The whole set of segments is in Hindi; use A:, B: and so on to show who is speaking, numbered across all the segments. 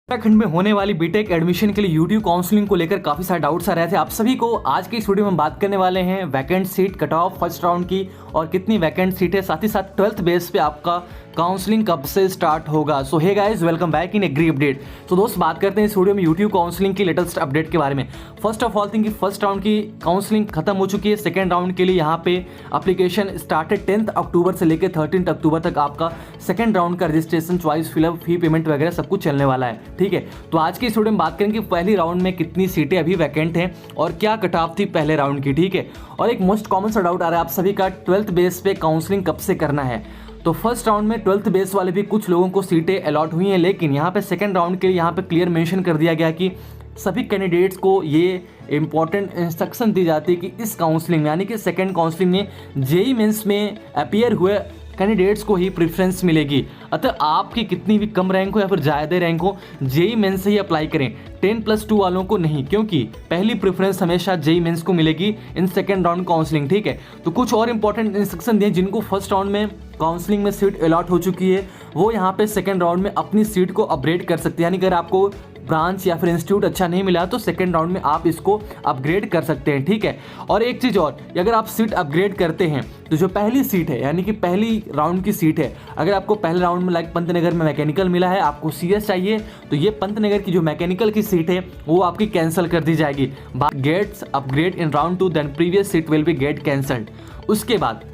A: उत्तराखंड में होने वाली बीटेक एडमिशन के लिए यूट्यूब काउंसलिंग को लेकर काफी सारे डाउट्स आ रहे थे आप सभी को। आज की इस वीडियो में हम बात करने वाले हैं vacant seat cut off first round की और कितनी वैकेंट सीट है, साथ ही साथ 12th बेस पे आपका काउंसलिंग कब से स्टार्ट होगा। So hey guys, welcome back in agri update. तो दोस्त, बात करते हैं इस वीडियो में यूट्यूब काउंसलिंग की लेटेस्ट अपडेट के बारे में। फर्स्ट ऑफ ऑल थिंग कि फर्स्ट राउंड की काउंसलिंग खत्म हो चुकी है। सेकंड राउंड के लिए यहाँ पे एप्लीकेशन स्टार्टेड 10th अक्टूबर से लेकर 13th अक्टूबर तक आपका सेकंड राउंड का registration, choice fill up, fee payment वगैरह सब कुछ चलने वाला है। ठीक है, तो आज की इस वीडियो में बात करेंगे पहली राउंड में कितनी सीटें अभी वैकेंट हैं और क्या कट ऑफ थी पहले राउंड की। ठीक है, और एक मोस्ट कॉमन सा डाउट आ रहा है आप सभी का, 12th बेस पे काउंसलिंग कब से करना है। तो फर्स्ट राउंड में 12th बेस वाले भी कुछ लोगों को सीटें अलॉट हुई हैं, लेकिन यहाँ पे सेकंड राउंड के लिए यहाँ पे क्लियर मेंशन कर दिया गया कि सभी कैंडिडेट्स को ये इंपॉर्टेंट इंस्ट्रक्शन दी जाती है कि इस काउंसलिंग यानी कि सेकंड काउंसलिंग में जेईई मेंस में अपीयर हुए कैंडिडेट्स को ही प्रेफरेंस मिलेगी। अतः आपकी कितनी भी कम रैंक हो या फिर ज़्यादा रैंक हो, जेईई मेंस से ही अप्लाई करें, 10+2 वालों को नहीं, क्योंकि पहली प्रेफरेंस हमेशा जेईई मेंस को मिलेगी इन सेकंड राउंड काउंसलिंग। ठीक है, तो कुछ और इंपॉर्टेंट इंस्ट्रक्शन दिए जिनको फर्स्ट राउंड में काउंसलिंग में सीट अलॉट हो चुकी है, वो यहाँ पे सेकंड राउंड में अपनी सीट को अपग्रेड कर सकते हैं। यानी अगर आपको ब्रांच या फिर इंस्टीट्यूट अच्छा नहीं मिला तो सेकंड राउंड में आप इसको अपग्रेड कर सकते हैं। ठीक है, और एक चीज़ और, अगर आप सीट अपग्रेड करते हैं तो जो पहली सीट है यानी कि पहली राउंड की सीट है, अगर आपको पहले राउंड में लाइक पंतनगर में मैकेनिकल मिला है, आपको सीएस चाहिए, तो ये पंतनगर की जो मैकेनिकल की सीट है वो आपकी कैंसिल कर दी जाएगी। Gets upgrade in round 2 then previous seat will be get cancelled. उसके बाद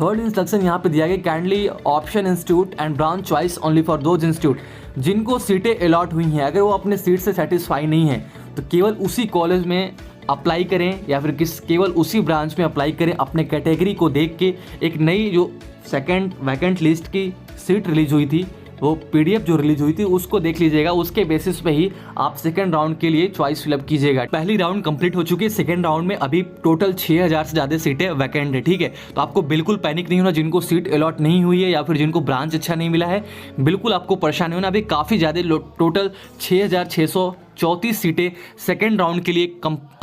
A: थर्ड इंस्ट्रक्शन यहाँ पे दिया गया, kindly option institute and branch choice only for those institute जिनको सीटें अलॉट हुई हैं। अगर वो अपने सीट से सेटिस्फाई नहीं है तो केवल उसी कॉलेज में अप्लाई करें या फिर केवल उसी ब्रांच में अप्लाई करें। अपने कैटेगरी को देख के एक नई जो सेकंड वैकेंट लिस्ट की सीट रिलीज हुई थी, वो पीडीएफ जो रिलीज हुई थी उसको देख लीजिएगा, उसके बेसिस पे ही आप सेकंड राउंड के लिए चॉइस फिलअप कीजिएगा। पहली राउंड कंप्लीट हो चुकी है, सेकंड राउंड में अभी टोटल 6000 से ज़्यादा सीटें वैकेंट है। ठीक है, तो आपको बिल्कुल पैनिक नहीं होना, जिनको सीट अलॉट नहीं हुई है या फिर जिनको ब्रांच अच्छा नहीं मिला है, बिल्कुल आपको परेशानी होना। अभी काफ़ी ज़्यादा टोटल 6634 सीटें सेकेंड राउंड के लिए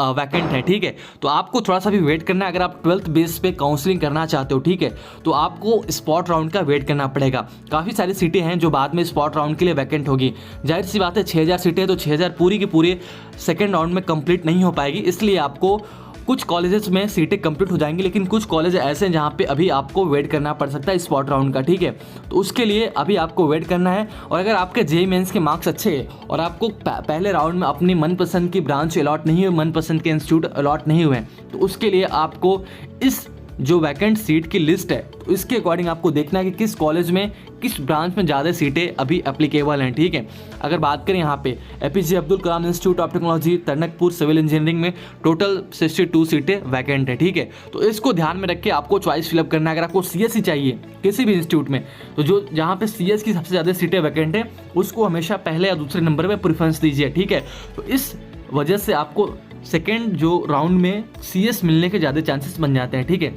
A: वैकेंट है। ठीक है, तो आपको थोड़ा सा भी वेट करना है। अगर आप 12th बेस पे काउंसलिंग करना चाहते हो, ठीक है, तो आपको स्पॉट राउंड का वेट करना पड़ेगा। काफ़ी सारी सीटें हैं जो बाद में स्पॉट राउंड के लिए वैकेंट होगी। जाहिर सी बात है, 6000 सीटें तो 6000 पूरी की पूरी सेकेंड राउंड में कंप्लीट नहीं हो पाएगी, इसलिए आपको कुछ कॉलेजेस में सीटें कंप्लीट हो जाएंगी, लेकिन कुछ कॉलेज ऐसे हैं जहाँ पे अभी आपको वेट करना पड़ सकता है स्पॉट राउंड का। ठीक है, तो उसके लिए अभी आपको वेट करना है। और अगर आपके जेईई मेंस के मार्क्स अच्छे हैं और आपको पहले राउंड में अपनी मनपसंद की ब्रांच अलॉट नहीं हुई, मनपसंद के इंस्टीट्यूट अलॉट नहीं हुए, तो उसके लिए आपको इस जो वैकेंट सीट की लिस्ट है तो इसके अकॉर्डिंग आपको देखना है कि किस कॉलेज में किस ब्रांच में ज़्यादा सीटें अभी एप्लीकेबल हैं। ठीक है, अगर बात करें यहाँ पे APJ Abdul Kalam institute of technology Tanakpur civil engineering में टोटल 62 सीटें वैकेंट है। ठीक है, तो इसको ध्यान में रख के आपको चॉइस फिलअप करना है। अगर आपको सीएस ही चाहिए किसी भी इंस्टीट्यूट में, तो जो जहाँ पे सीएस की सबसे ज़्यादा सीटें वैकेंट है उसको हमेशा पहले या दूसरे नंबर पर प्रेफरेंस दीजिए। ठीक है, तो इस वजह से आपको सेकेंड जो राउंड में सीएस मिलने के ज़्यादा चांसेस बन जाते हैं। ठीक है,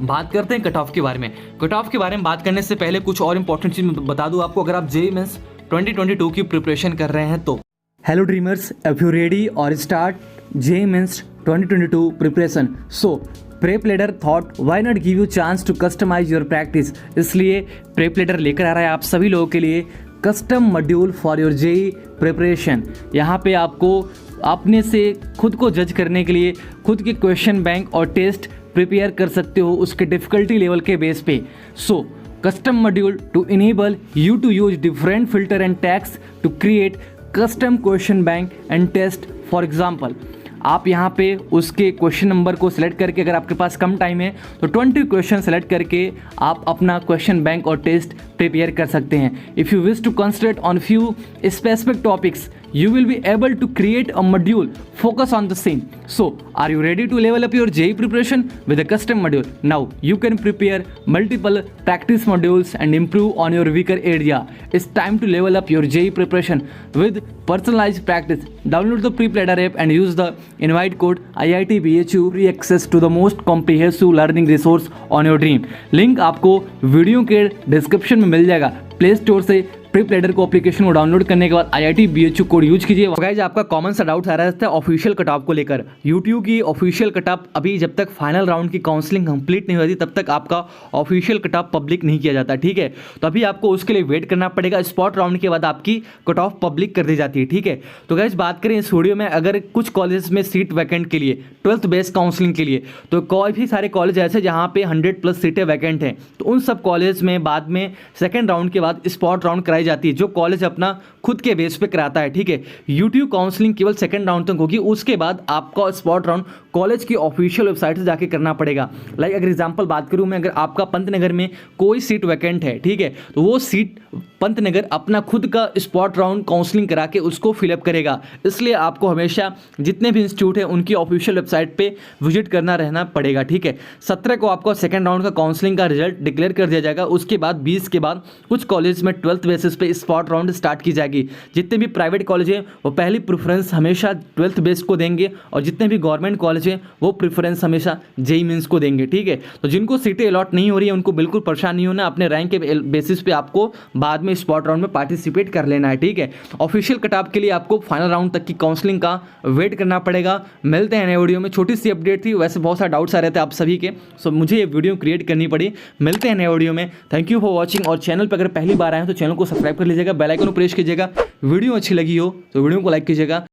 A: बात करते हैं कट ऑफ के बारे में। कट ऑफ के बारे में बात करने से पहले कुछ और इंपॉर्टेंट चीज बता दूं आपको, अगर आप जेईई मेंस 2022 की प्रिपरेशन कर रहे हैं तो hello dreamers, if you ready और start JEE mains 2022 preparation, so Prep Leader thought why not give you chance to customise your practice. इसलिए प्रेप लीडर लेकर आ रहा है आप सभी लोगों के लिए custom module for your JEE preparation. यहाँ पे आपको अपने से खुद को जज करने के लिए खुद के क्वेश्चन बैंक और टेस्ट प्रिपेयर कर सकते हो उसके डिफिकल्टी लेवल के बेस पे। So custom module to enable you to use different filter and tags to create custom question bank and test. For example, आप यहाँ पे उसके क्वेश्चन नंबर को सिलेक्ट करके, अगर आपके पास कम टाइम है तो 20 क्वेश्चन सेलेक्ट करके आप अपना क्वेश्चन बैंक और टेस्ट प्रिपेयर कर सकते हैं। If you wish to concentrate on few specific topics, you will be able to create a module focus on the same. So are you ready to level up your JEE preparation with a custom module? Now you can prepare multiple practice modules and improve on your weaker area. It's time to level up your JEE preparation with personalized practice. Download the PrepLadder app and use the invite code IITBHU free access to the most comprehensive learning resource on your dream. Link आपको वीडियो के डिस्क्रिप्शन में मिल जाएगा। प्ले स्टोर से ट्रिप लेडर को एप्लीकेशन को डाउनलोड करने के बाद IIT BHU कोड यूज कीजिए। गाइस आपका कॉमन सा डाउट आ रहा है ऑफिशियल कट ऑफ को लेकर। यूट्यूब की ऑफिशियल कट ऑफ अभी जब तक फाइनल राउंड की काउंसलिंग कंप्लीट नहीं होती तब तक आपका ऑफिशियल कट ऑफ पब्लिक नहीं किया जाता, ठीक है। तो अभी आपको उसके लिए वेट करना पड़ेगा। स्पॉट राउंड के बाद आपकी कट ऑफ पब्लिक कर दी जाती है, ठीक है। तो गाइस बात करें इस वीडियो में, अगर कुछ कॉलेज में सीट वैकेंट के लिए 12th बेस काउंसलिंग के लिए, तो कोई भी सारे कॉलेज ऐसे जहाँ पे 100+ सीटें वैकेंट हैं, तो उन सब कॉलेज में बाद में सेकेंड राउंड के बाद स्पॉट राउंड कराई जाती है, जो कॉलेज अपना खुद के बेस पे कराता है, ठीक है। यूट्यूब काउंसलिंग केवल सेकंड राउंड तक होगी, उसके बाद आपका स्पॉट राउंड कॉलेज की ऑफिशियल वेबसाइट से जाके करना पड़ेगा। लाइक अगर एग्जांपल बात करूं मैं, अगर आपका पंतनगर में कोई सीट वैकेंट है, ठीक है, तो वो सीट पंतनगर अपना खुद का स्पॉट राउंड काउंसलिंग करा के उसको फिलअप करेगा। इसलिए आपको हमेशा जितने भी इंस्टीट्यूट है उनकी ऑफिशियल वेबसाइट पे विजिट करना रहना पड़ेगा, ठीक है। 17 को आपको सेकंड राउंड का काउंसलिंग का रिजल्ट डिक्लेयर कर दिया जाएगा। उसके बाद 20 के बाद कुछ कॉलेज में 12th बेसिस पे स्पॉट राउंड स्टार्ट की जाएगी। जितने भी प्राइवेट कॉलेज हैं वो पहली प्रेफरेंस हमेशा 12th बेस को देंगे, और जितने भी गवर्नमेंट कॉलेज हैं वो प्रेफरेंस हमेशा जेईई मेंस को देंगे, ठीक है। तो जिनको सीटें अलॉट नहीं हो रही है उनको बिल्कुल परेशान नहीं होना, अपने रैंक के बेसिस पे आपको बाद में स्पॉट राउंड में पार्टिसिपेट कर लेना है, ठीक है। ऑफिशियल कट ऑफ के लिए आपको फाइनल राउंड तक की काउंसलिंग का वेट करना पड़ेगा। मिलते हैं नए वीडियो में। छोटी सी अपडेट थी, वैसे बहुत सारे डाउट्स आ रहे थे आप सभी के, सो मुझे ये वीडियो क्रिएट करनी पड़ी। मिलते हैं नए वीडियो में। Thank you for watching. और चैनल पर अगर पहली बार आए हैं तो चैनल को सब्सक्राइब कर लीजिएगा, बेल आइकन को प्रेस कीजिएगा। वीडियो अच्छी लगी हो तो वीडियो को लाइक कीजिएगा।